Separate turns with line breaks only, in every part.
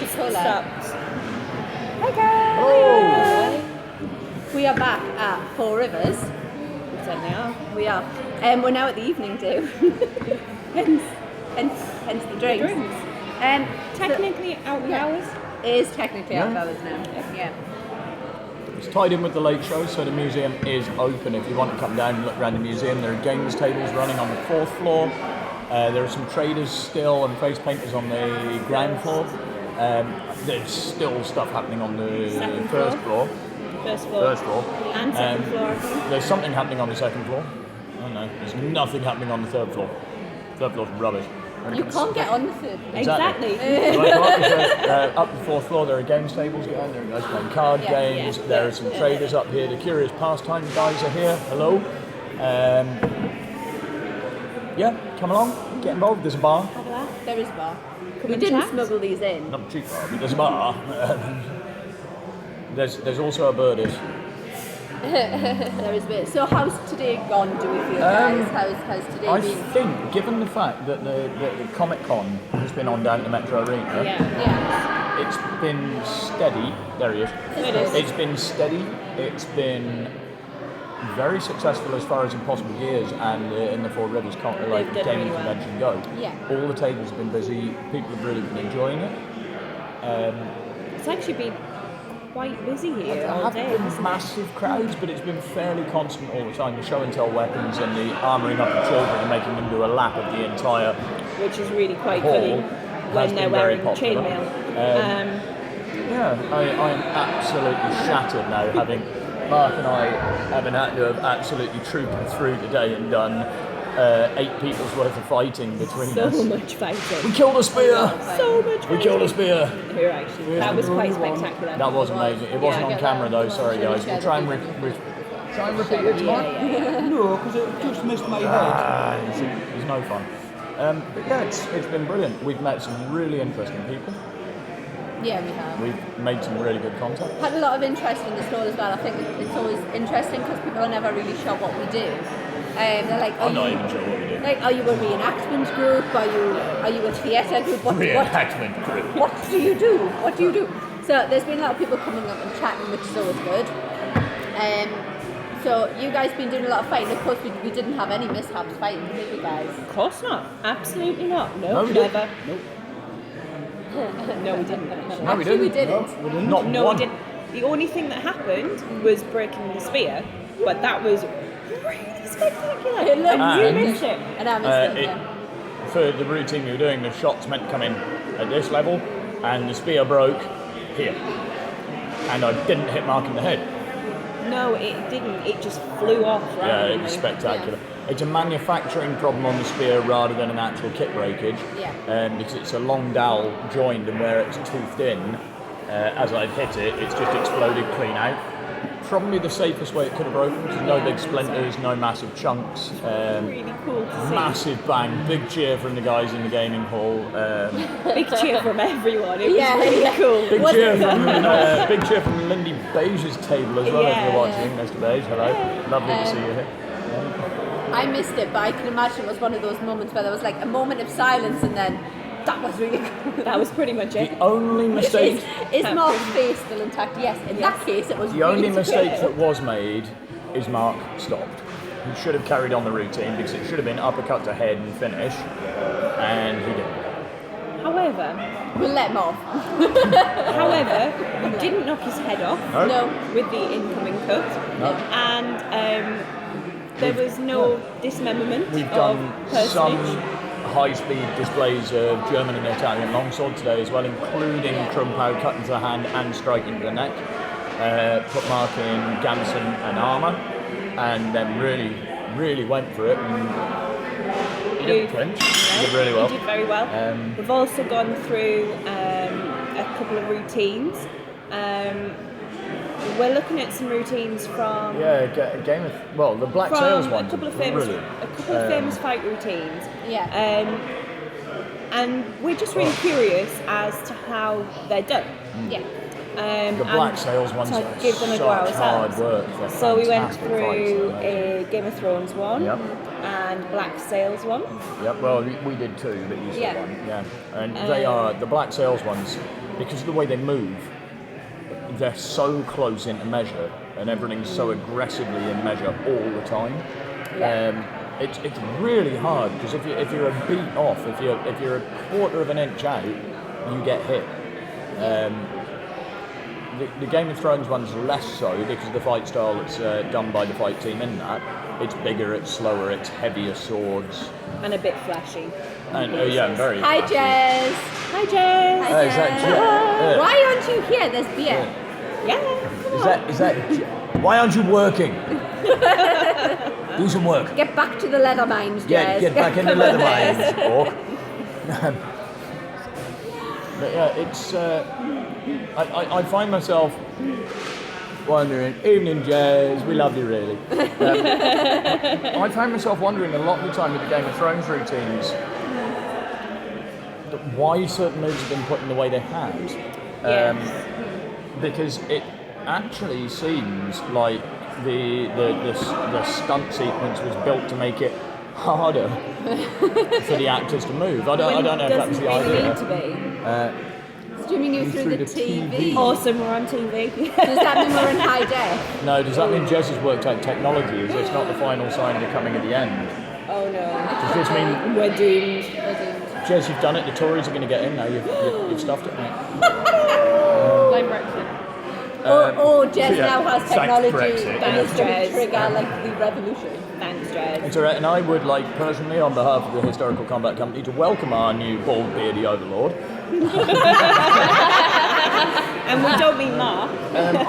stopped.
Hi guys!
Oh.
We are back at Four Rivers.
We certainly are.
We are. We're now at the evening do. hence the drinks.
Technically out of hours.
It is technically out of hours now. Yeah.
It's tied in with the late show, so the museum is open if you want to come down and look around the museum. There are games tables running on the 4th floor. There are some traders still and face painters on the ground floor. There's still stuff happening on the first floor.
First floor.
First floor.
And second floor, I think.
There's something happening on the 2nd floor. I don't know. There's nothing happening on the 3rd floor. 3rd floor's rubbish.
You can't get on the third.
Exactly.
Up the 4th floor, there are games tables going. There are guys playing card games. There are some traders up here. The Curious Pastime guys are here. Hello. Come along. Get involved. There's a bar.
Have a laugh.
There is a bar.
Come
We
and
didn't
chat.
smuggle these in.
Not a cheap bar, but there's a bar. There's also a birdies.
There is a bit. So how's today gone, do we feel, guys? How's today
I
been?
think, given the fact that the Comic Con has been on down at the Metro Arena,
Yeah.
it's been steady. There he is.
It is.
It's been steady. It's been very successful as far as Impossible Gears and in the Four Rivers
done
gaming
really well.
convention go.
Yeah.
All the tables have been busy. People have really been enjoying it.
It's actually been quite busy here
There
all
haven't
day.
been
hasn't it?
massive crowds, but it's been fairly constant all the time. The show and tell weapons and the armouring up of children and making them do a lap of the entire
Which is really quite
hall
funny
has
when they're
been very
wearing
popular.
chainmail.
I am absolutely shattered now, having Mark and I having had to have absolutely trooped through today and done 8 people's worth of fighting between
So
us.
much fighting.
We killed a spear!
So much fighting.
We killed a spear!
Here, actually. That was quite spectacular.
That was amazing. It wasn't on camera though, sorry guys. We'll try and repeat it tomorrow.
No, because it just missed my head.
It's no fun. But yeah, it's been brilliant. We've met some really interesting people.
Yeah, we have.
We've made some really good contact.
Had a lot of interest in the store as well. I think it's always interesting because people are never really sure what we do. They're like,
I'm not even sure what we do.
Like, are you a reenactment group? Are you a theatre group?
Reenactment group.
What do you do? What do you do? So there's been a lot of people coming up and chatting, which is always good. So you guys been doing a lot of fighting. Of course, we didn't have any mishaps fighting, did we, guys?
Of course not. Absolutely not.
No,
No,
we
never.
didn't.
Nope. No, we didn't. Actually.
No, we
Actually, we
didn't.
didn't.
Not
No,
one.
we didn't. The only thing that happened was breaking the spear, but that was really spectacular.
It looked
And you
And-
missed it.
And I missed it. Yeah.
For the routine we were doing, the shots meant to come in at this level, and the spear broke here. And I didn't hit Mark in the head.
No, it didn't. It just flew off.
Yeah, it
randomly.
was spectacular. It's a manufacturing problem on the spear rather than an actual kit breakage.
Yeah.
Because it's a long dowel joined, and where it's toothed in, as I've hit it, it's just exploded clean out. Probably the safest way it could have broken, because no big splinters, no massive chunks.
Really cool to see.
Massive bang, big cheer from the guys in the gaming hall.
Big cheer from everyone. It was
Yeah,
really
yeah.
cool.
Big cheer from Lindy Beige's table as well, if
Yeah.
you're watching. Mr. Beige, hello. Lovely to see you here.
I missed it, but I can imagine it was one of those moments where there was like a moment of silence and then that was really cool.
That was pretty much it.
The only mistake,
Is Mark's face still intact? Yes. In that case, it was
the only
really
mistake
good.
that was made is Mark stopped. He should have carried on the routine because it should have been uppercut to head and finish, and he didn't.
However,
We'll let him off.
he didn't knock his head off
No.
with the incoming cut,
No.
and there was no dismemberment
We've
of
done some
personage.
high-speed displays of German and Italian longsword today as well, including Trumpau cutting to the hand and striking to the neck. Put Mark in gamson and armour, and then really went for it. And he didn't flinch. He did really well.
He did very well. We've also gone through a couple of routines. We're looking at some routines from
Game of the Black Sails
from
one.
a couple of famous famous fight routines.
Yeah.
And we're just really curious as to how they're done.
Yeah.
The Black Sails ones
to
are
give them a
such
go ourselves.
hard work. They're
So we went
fantastic
through
fights.
a Game of Thrones one
Yep.
and Black Sails one.
Yep, well, we did two, but you saw
Yeah.
one. Yeah, and they are the Black Sails ones. because of the way they move, they're so close into measure, and everything's so aggressively in measure all the time. It's really hard, because if you're a beat off, if you're a quarter of an inch out, you get hit. The Game of Thrones one's less so, because of the fight style that's done by the fight team in that. It's bigger, it's slower, it's heavier swords.
And a bit flashy.
And very
Hi,
flashy.
Jez.
Hi, Jez.
Hi,
Is that
Jez.
Jez?
Why aren't you here? There's beer.
Yeah.
Is that why aren't you working? Do some work.
Get back to the leather mines, Jez.
Get back in the leather mines, orc. But yeah, it's. I find myself wondering. Evening, Jez. We love you, really. I find myself wondering a lot of the time with the Game of Thrones routines why certain moves have been put in the way they have. Because it actually seems like the stunt sequence was built to make it harder for the actors to move. I don't know if that was the idea.
Need to be.
Streaming you through the TV.
Awesome, we're on TV.
Does that mean we're in high def?
No, does that mean Jez has worked out technology? Is this not the final sign of coming at the end?
Oh no.
Does this mean,
We're doomed.
Jez, you've done it, the Tories are going to get in now, you've stuffed it, mate.
Like Brexit.
Or Jez now has
Thanks,
technology
Brexit,
that
yeah.
is going to trigger like the revolution.
Thanks, Jez.
It's all right, and I would like, personally, on behalf of the Historical Combat Company, to welcome our new bald beardy overlord.
And we don't mean Mark.
Never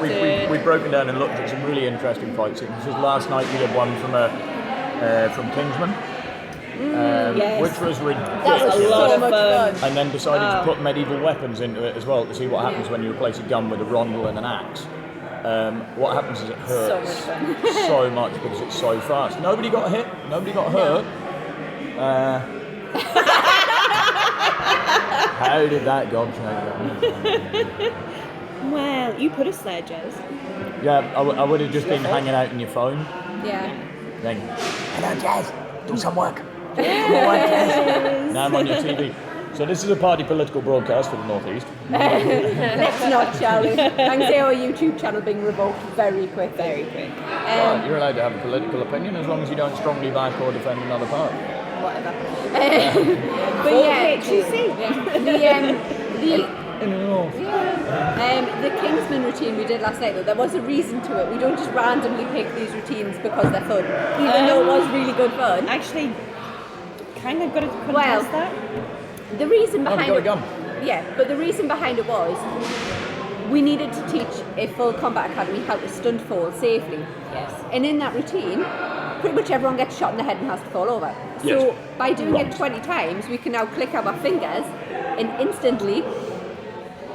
me. We've broken down and looked at some really interesting fight sequences. Last night we did one from Kingsman,
Yes.
which was
That was
ridiculous.
a lot
so
of
much
fun.
fun.
And then decided to put medieval weapons into it as well to see what happens when you replace a gun with a rondel and an axe. What happens is it hurts
much fun.
so much because it's so fast. Nobody got hit, nobody got hurt. How did that gobshite go?
Well, you put us there, Jez.
Yeah, I would have just been hanging out on your phone.
Yeah.
Then, hello, Jez, do some work. Do some work, Jez. Now I'm on your TV. So this is a party political broadcast for the North East.
Let's not, shall we? Thanks to our YouTube channel being revoked very quick.
Very quick.
Well, you're allowed to have a political opinion as long as you don't strongly back or defend another party.
Whatever. But yeah, the Kingsman routine we did last night, though, there was a reason to it. We don't just randomly pick these routines because they're fun, even though it was really good fun.
Actually, kind of got to contest
Well,
that.
The reason behind
got a
it,
gun.
yeah, but the reason behind it was we needed to teach a full combat academy how to stunt fall safely.
Yes.
And in that routine, pretty much everyone gets shot in the head and has to fall over. So
Yes.
by doing it 20 times, we can now click our fingers and instantly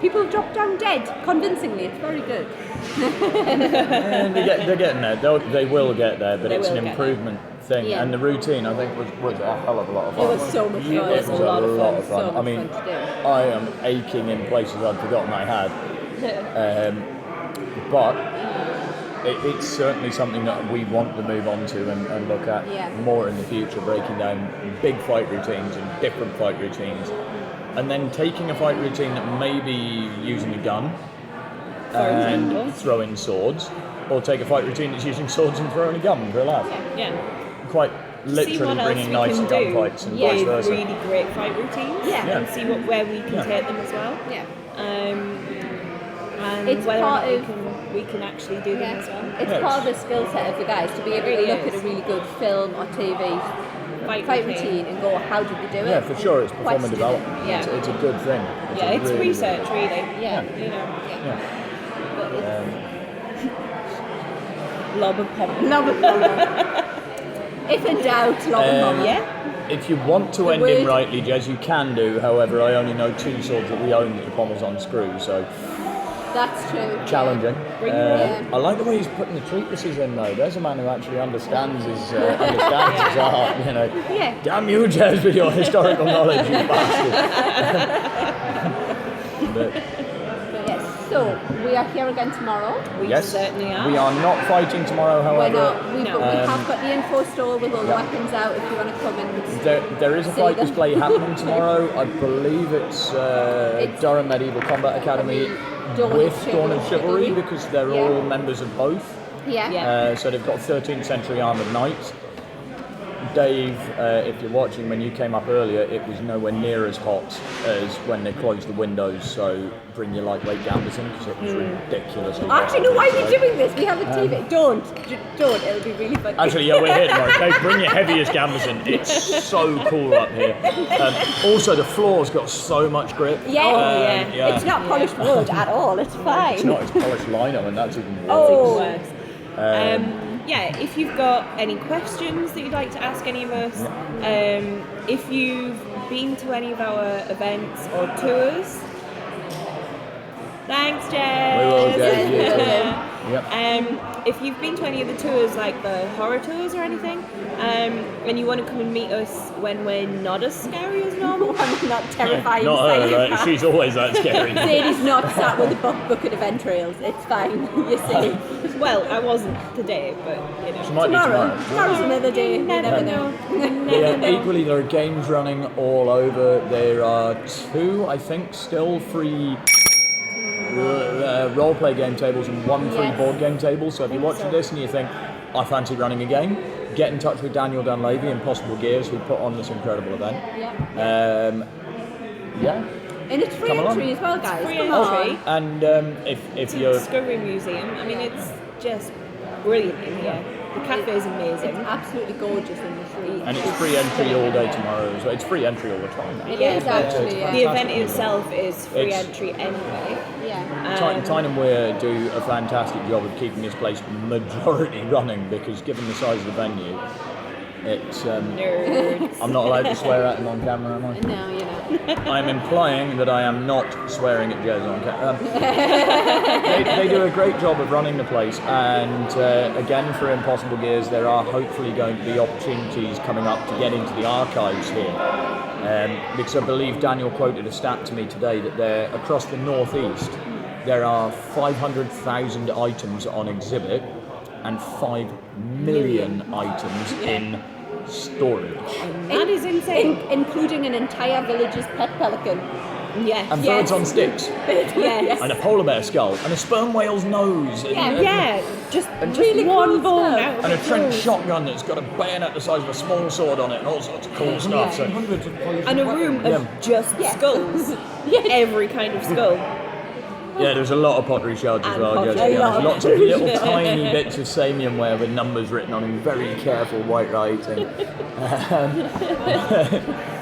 people drop down dead convincingly. It's very good.
And they're getting there. They will get there, but
They
it's an
will get
improvement thing.
Yeah.
And the routine, I think, was a hell of a lot of fun.
It was so much fun.
It was a lot of fun.
So much
I mean,
fun to do.
I am aching in places I'd forgotten I had. But it's certainly something that we want to move on to and look at more in the future, breaking down big fight routines and different fight routines. And then taking a fight routine that may be using a gun and
example.
throwing swords, or take a fight routine that's using swords and throwing a gun for a laugh.
Yeah.
Quite
See
literally
what else
bringing
we
knives
can
to
do
gunfights and
with
vice versa.
really great fight routines.
Yeah.
And see where we can take them as well.
Yeah.
And
It's
whether or
part
not
of-
we can actually do them as well.
It's
Yeah,
part of the skill set of the guys to be able to
really
look
is.
at a really good film or TV fight routine and go, how did they do it?
Yeah, for sure, it's performance
Question it.
development.
Yeah.
It's a good thing.
It's
really
research,
good
really.
Yeah.
You know,
thing.
But it's
lob and pop.
if in doubt, lob and
Um,
bomb.
Yeah.
If you want to
The
end him
word-
rightly, Jez, you can do. However, I only know 2 swords that we own that the pommel's on screw, so
That's true.
challenging.
Bring it
on.
I like the way he's putting the treatises in, though. There's a man who actually understands his art. You know.
Yeah.
Damn you, Jez, with your historical knowledge, you bastard. But
But yes. So, we are here again tomorrow.
We
Yes,
certainly are.
we are not fighting tomorrow,
We're
however.
not, but we
No.
have got the info store with all the weapons out if you want to come and...
There is a
See
fight
them.
display happening tomorrow. I believe it's Durham Medieval Combat Academy with Dawn of Chivalry because they're
Yeah.
all members of both.
Yeah.
So they've got 13th century armoured knights. Dave, if you're watching, when you came up earlier, it was nowhere near as hot as when they closed the windows. So bring your lightweight gambas in because it was ridiculous.
Actually, no, why are we doing this? We have a TV. Don't. It'll be really fun.
Actually, yeah, we're here tomorrow. Dave, bring your heaviest gambas in. It's so cool up here. Also, the floor's got so much grip.
Yeah.
yeah.
It's not polished wood at all. It's fine.
It's not, it's polished lino, and that's even worse.
Oh.
Worse. Yeah, if you've got any questions that you'd like to ask any of us, if you've been to any of our events or tours, thanks, Jess.
We will, Jess, you too. Yep.
If you've been to any of the tours, like the horror tours or anything, and you want to come and meet us when we're not as scary as normal,
I'm not terrifying.
Not her, right?
psychopath.
She's always that scary.
Sadie's not sat with a bucket of entrails. It's fine. You see.
well, I wasn't today, but you know.
She might be tomorrow.
Tomorrow's another day. You never know.
Equally, there are games running all over. There are 2, I think, still free role-play game tables and 1 free
Yes.
board game table. So if you're watching this and you think, I fancy running a game, get in touch with Daniel Dunleavy and Possible Gears, who put on this incredible event.
Yeah.
Yeah.
And it's free
Come along.
entry as well, guys.
Free
Come
entry.
on.
And if you're...
Discovery Museum. I mean, it's just brilliant in here. The cafe is amazing.
It's absolutely gorgeous in the street.
And it's free entry all day tomorrow as well. It's free entry all the time.
It is actually,
it's
yeah.
The event
fantastic.
itself is free
It's-
entry anyway.
Yeah.
Tyne and Weir do a fantastic job of keeping this place majority running because given the size of the venue, it's...
Nerds.
I'm not allowed to swear at them on camera, am I?
No, you know.
I'm implying that I am not swearing at Jez on camera. They do a great job of running the place, and again for Impossible Gears, there are hopefully going to be opportunities coming up to get into the archives here. Because I believe Daniel quoted a stat to me today that there, across the northeast, there are 500,000 items on exhibit and 5 million items in storage.
That is insane.
Including an entire village's pet pelican.
Yes.
And
yes.
birds on sticks,
Yes.
and a polar bear skull, and a sperm whale's nose,
Yeah, just
really
one
cool
bone
stuff.
out of
and a
the
trench
clothes.
shotgun that's got a bayonet the size of a small sword on it, and all sorts of cool stuff. So,
Hundreds of polished
And a
weapons.
room of just skulls. Every kind of skull.
yeah, there's a lot of pottery shards as
And
well.
pottery.
Just, to be
A
honest.
lot.
Lots of little tiny bits of samium ware with numbers written on in very careful white writing.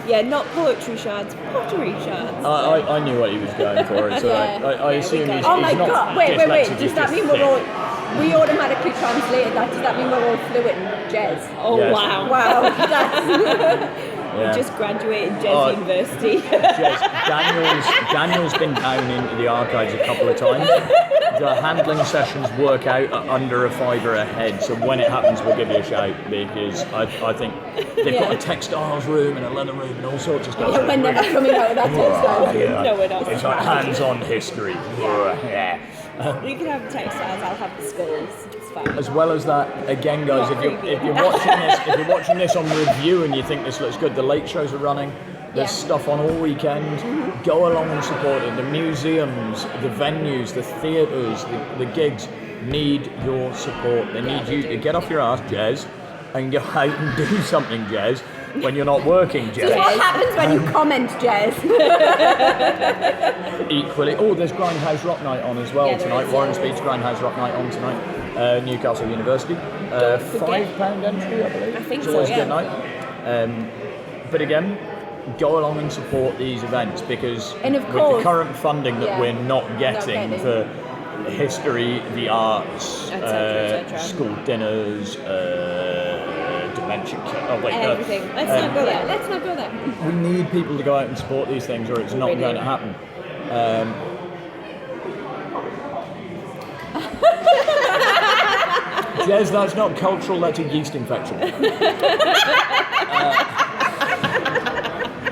Yeah, not poetry shards, pottery shards.
I knew what he was going for. So
Yeah.
I assume he's,
Oh my
he's not
god, wait.
dyslexic,
Does
he's
that
just
mean we're
thick.
all... We automatically translated that. Does that mean we're all fluent in jazz?
Oh
Yes.
wow.
Wow, that's...
Yeah.
Just graduated Jez
Oh.
University.
Yes, Daniel's been down into the archives a couple of times. The handling sessions work out at under $5 a head, so when it happens, we'll give you a shout because I think they've got a textiles room and a leather room and all sorts of stuff.
Yeah, we're never coming out of that textile.
Yeah.
No, we're not.
It's like hands-on history. Yeah.
You can have the textiles, I'll have the skulls. It's fine.
As well as that, again, guys, if you're watching this on review and you think this looks good, the late shows are running. There's stuff on all weekend. Go along and support it. The museums, the venues, the theatres, the gigs need your support. They need you to get off your ass, Jez, and go out and do something, Jez, when you're not working,
So what
Jez.
happens when you comment, Jez?
Equally, there's Grindhouse Rock Night on as well
Yeah, there
tonight.
is,
Warren
yeah.
Speed's Grindhouse Rock Night on tonight. Newcastle University.
forget.
£5 entry, I believe.
I think
it's
so,
always a
yeah.
good night. But again, go along and support these events because
And of
with
course-
the current funding that
Yeah.
we're not getting
getting.
for history, the arts,
Et cetera, et cetera.
school dinners, dementia care. Oh wait,
Everything. Let's not go there.
Let's not go there.
we need people to go out and support these things or it's not
really
going to
do.
happen. Jez, that's not cultural, that's a yeast infection.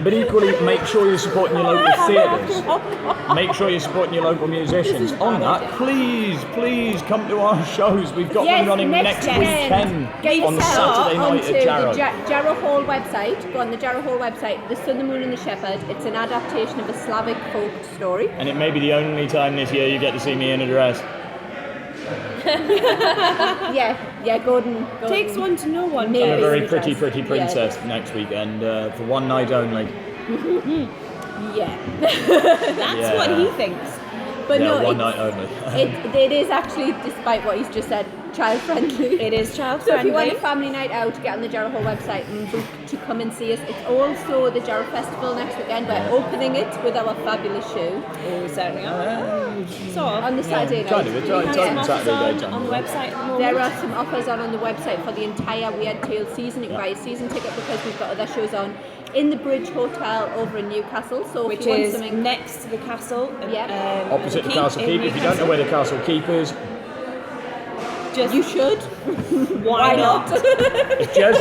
But equally, make sure you're supporting your local theatres. Make sure you're supporting your local musicians. On that, please come to our shows. We've got one running next weekend on Saturday night at Jarrow.
The Jarrow Hall website. Go on the Jarrow Hall website. The Sun, the Moon and the Shepherd. It's an adaptation of a Slavic folk story.
And it may be the only time this year you get to see me in a dress.
Yeah, Gordon.
Takes one to know one.
I'm a
Maybe.
very pretty princess next weekend for one night only.
Yeah.
That's what he thinks.
But
Yeah,
no,
one night only.
it is actually, despite what he's just said, child friendly.
It is child
So if you want
friendly.
a family night out, get on the Jarrow Hall website and book to come and see us. It's also the Jarrow Festival next weekend. We're opening it with our fabulous show
Oh, we certainly are. Sort of.
on the Saturday night.
Kind of, it's
We have
on
some offers
Saturday daytime.
on the website at the moment.
There are some offers on the website for the entire Weird Tales season. You can buy a season ticket because we've got other shows on in the Bridge Hotel over in Newcastle. So
which
if you want
is
something
next to the castle.
Yeah.
Opposite the Castle
in
Keep. If you don't know where the Castle Keep is,
just
you should.
why not?
if Jez,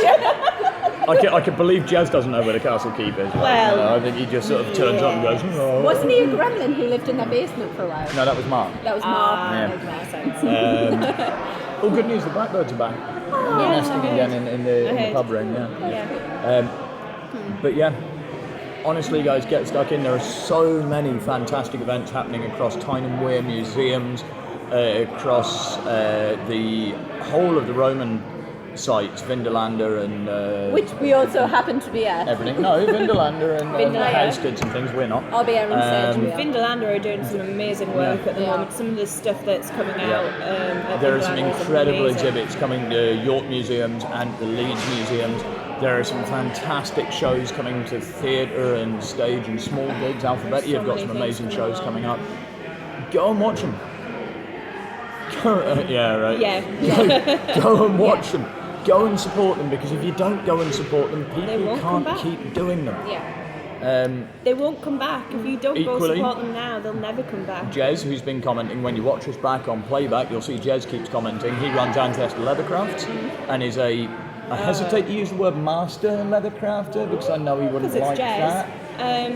I can believe Jez doesn't know where the Castle Keep is.
Well,
I think he just sort of turns up and goes, oh.
Wasn't he a gremlin who lived in their basement for a while?
No, that was Mark.
That was Mark.
Yeah.
Makes more sense.
Oh, good news, the blackbirds are back. They're nesting again in the pub ring, yeah. But yeah, honestly, guys, get stuck in. There are so many fantastic events happening across Tyne and Wear museums, across the whole of the Roman sites, Vindolanda and
Which we also happen to be at.
everything. No, Vindolanda and Housekids and things. We're not.
I'll be Aaron said we are.
Vindolanda are doing some amazing work at the
Yeah.
moment. Some of the stuff that's coming out at
There are some
Vindolanda is
incredible
amazing.
exhibits coming to York museums and the Leeds museums. There are some fantastic shows coming to theatre and stage and small gigs. Alphabetti have got
many
some
things
amazing
coming
shows
along.
coming up. Go and watch them. Yeah, right.
Yeah.
Go and watch them. Go and support them, because if you don't go and support them,
They
people
won't come
can't
back.
keep doing them.
Yeah.
They won't come back. If you don't go
Equally-
support them now, they'll never come back.
Jez, who's been commenting, when you watch us back on playback, you'll see Jez keeps commenting. He runs Ancestor Leathercrafts and is I hesitate to use the word master leathercrafter because I know he wouldn't
Because it's
like
Jez.
that.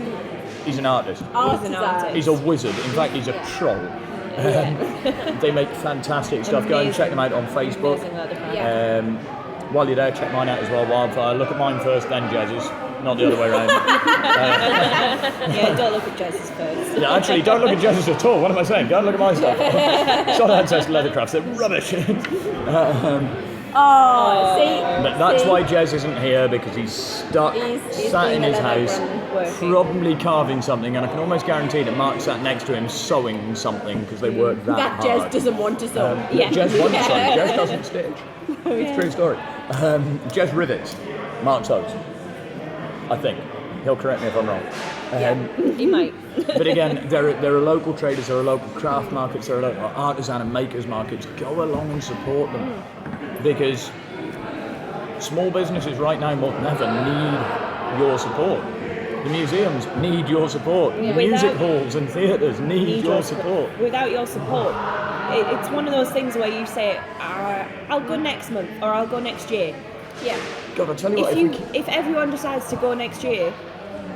He's an artist.
He's an artist.
He's a wizard. In fact, he's a troll. They make fantastic stuff. Go and check them out on Facebook.
Amazing leathercraft.
Yeah.
While you're there, check mine out as well, Wildfire. Look at mine first, then Jez's, not the other way around.
Yeah, don't look at Jez's first.
Yeah, actually, don't look at Jez's at all. What am I saying? Go and look at my stuff. It's not Ancestor Leathercrafts, they're rubbish.
See?
But that's why Jez isn't here, because he's stuck,
He's
sat in
doing
his
a
house,
leather
working.
probably carving something, and I can almost guarantee that Mark sat next to him sewing something, because they work that
That
hard.
Jez doesn't want to sew.
Yeah.
Jez wants something, Jez doesn't stitch. It's a true story. Jez rivets, Mark sews. I think. He'll correct me if I'm wrong.
He might.
But again, there are local traders, there are local craft markets, there are local artisan and makers markets. Go along and support them, because small businesses right now more than ever need your support. The museums need your support. The music halls and theatres need your support.
Without your support, it's one of those things where you say, "I'll go next month" or "I'll go next year."
Yeah.
God, I'll tell you what.
If everyone decides to go next year,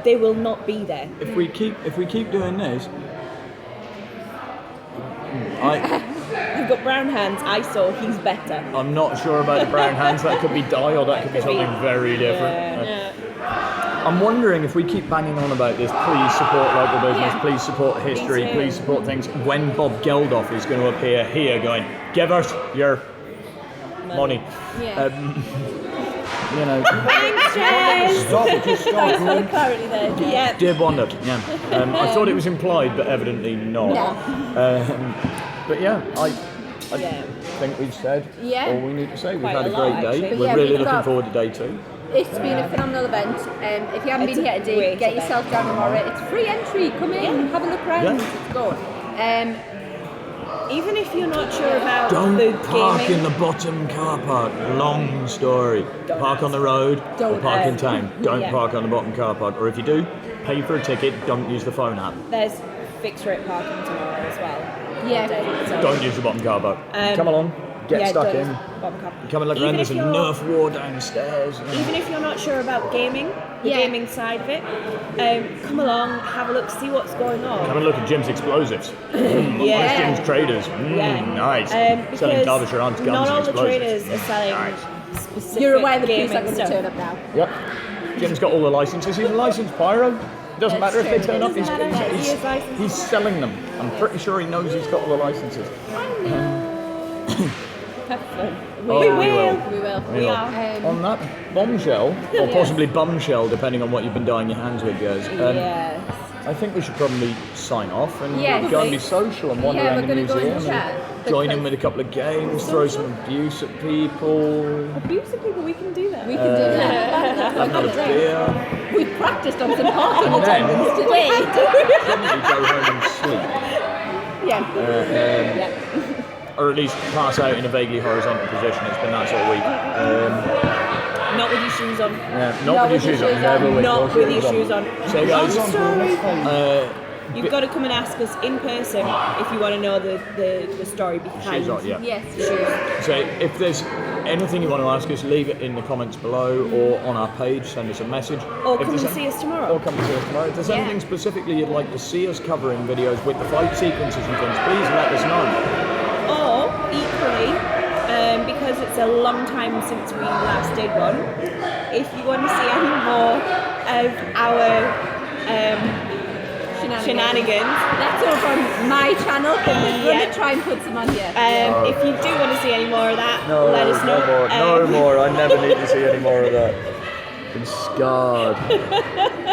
they will not be there.
If we keep doing this,
You've got brown hands. I saw. He's better.
I'm not sure about the brown hands. That could be dye, or that could be
Could be-
something very different.
Yeah.
I'm wondering if we keep banging on about this, please support local business,
Yeah.
please support history,
Me too.
please support things, when Bob Geldof is going to appear here going, give us your money.
Yeah.
You know,
Thanks, Jez.
stop, just stop.
Thanks for the clarity there, Jez.
Yeah.
Dear Bonda, yeah. I thought it was implied, but evidently not. But yeah, I
Yeah.
think we've said
Yeah.
all we need to say. We've
Quite
had
a
a
lot,
great day.
actually.
We're
Yeah,
really
we've
looking
got-
forward to day 2.
It's been a phenomenal event. If you haven't
It's
been
a
here today,
great
get
event.
yourself down tomorrow. It's free entry. Come in, have a look around.
Yeah.
Let's go.
Even if you're not sure about
Don't
the
park
gaming,
in the bottom car park. Long story. Park on the road or
Don't,
park in town. Don't
yeah.
park on the bottom car park. Or if you do, pay for a ticket. Don't use the phone app.
there's fixed rate parking tomorrow as well.
Yeah.
So,
Don't use the bottom car park. Come along. Get
yeah,
stuck
don't.
in.
Bottom car.
Come and look
Even
around. There's a
if you're-
Nerf war downstairs.
Even if you're not sure about gaming, the
Yeah.
gaming side of it, come along, have a look, see what's going on.
Come and look at Jim's explosives.
Yeah.
Jim's traders.
Because
Nice. Selling Derbyshire Arms guns
not
and
all the
explosives.
traders are selling
Nice.
specific
You're aware the police
gaming
are going to
stuff.
turn up now.
Yep. Jim's got all the licenses. He's a licensed pyro. It doesn't
That's
matter if they
true.
turn up.
Doesn't matter. He is licensed.
He's selling them. I'm pretty sure he knows he's got all the licenses.
Have fun.
Oh,
We
we
will.
We will.
We are.
On that bombshell, or possibly bumshell, depending on what you've been dyeing your hands with, guys.
Yes.
I think we should probably sign off and
Yes.
go and be social and wander
Yeah,
around
we're
the
gonna go and
museum
chat,
and join in
because-
with a couple of games, throw some abuse at people,
Abuse of people, we can do that.
We can do that.
have another beer,
We practiced on some parking
And then-
attendants today.
probably go home and sleep.
Yeah.
Or at least pass out in a vaguely horizontal position. It's been that sort of week.
Not with your shoes on.
Yeah, not with your shoes on. Never with
Not
your
with your shoes on.
So guys,
I'm sorry. You've
bi-
got to come and ask us in person if you want to know the story behind.
shoes on, yeah.
Yes.
So if there's anything you want to ask us, leave it in the comments below or on our page. Send us a message.
Or
If
come and
there's
see us
Or
tomorrow.
come and see us tomorrow. If there's
Yeah.
anything specifically you'd like to see us cover in videos with the fight sequences and things, please let us know.
Or equally, because it's a long time since we last did one, if you want to see any more of our shenanigans,
That's over on my channel. But we're going
Yeah.
to try and put some on here.
if you do want to see any more of that, let us know.
No more. I never need to see any more of that. Been scarred.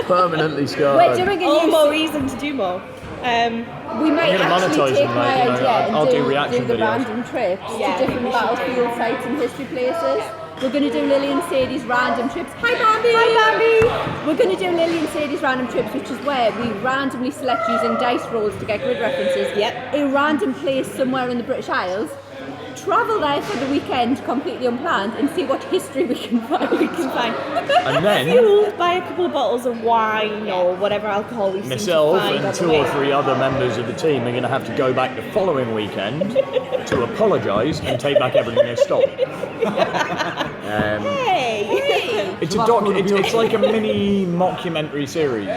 Permanently scarred.
We're doing a
All
new.
more reason to do more.
We might
I'm gonna
actually
monetize
take
them,
my
mate, you know,
idea and
I'll do
do
reaction
the
videos.
random trips
Yeah,
to different battlefield sites and history places. We're going to do Lily and Sadie's random trips. Hi, Bambi! Hi, Bambi! We're going to do Lily and Sadie's random trips, which is where we randomly select using dice rolls to get grid references.
Yep.
A random place somewhere in the British Isles. Travel there for the weekend, completely unplanned, and see what history we can find.
And then
Fueled by a couple of bottles of wine or whatever alcohol we seem
myself
to find on
and
the
2
way.
or 3 other members of the team are going to have to go back the following weekend to apologise and take back everything they stole.
Hey!
It's it's like a mini mockumentary series.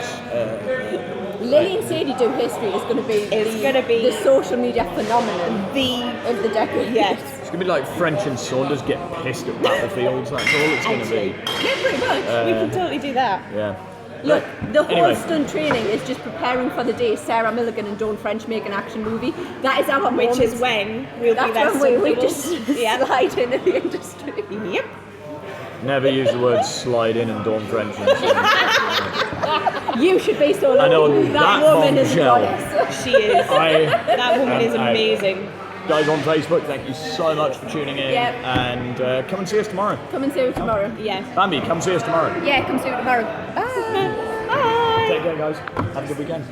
Lily and Sadie do history is going to be the social media phenomenon of the decade.
Yes.
It's going to be like French and Saunders get pissed at battlefields. That's all it's going to be.
Yeah, pretty much.
We can totally do that.
Yeah.
Look, the whole
Anyway.
stunt training is just preparing for the day Sarah Milligan and Dawn French make an action movie. That is our
Which
moment.
is when we'll be
That's
there
when we
suitable.
just
Yeah.
slide into the industry.
Yep.
Never use the word slide in and Dawn French.
You should be so lucky.
I know that
woman is a
bombshell.
goddess.
She is.
I,
That woman is
I-
amazing.
guys on Facebook, thank you so much for tuning in.
Yep.
And come and see us tomorrow.
Come and see you tomorrow.
Yeah.
Bambi, come see us tomorrow.
Yeah, come see you tomorrow. Bye.
Bye.
Take care, guys. Have a good weekend.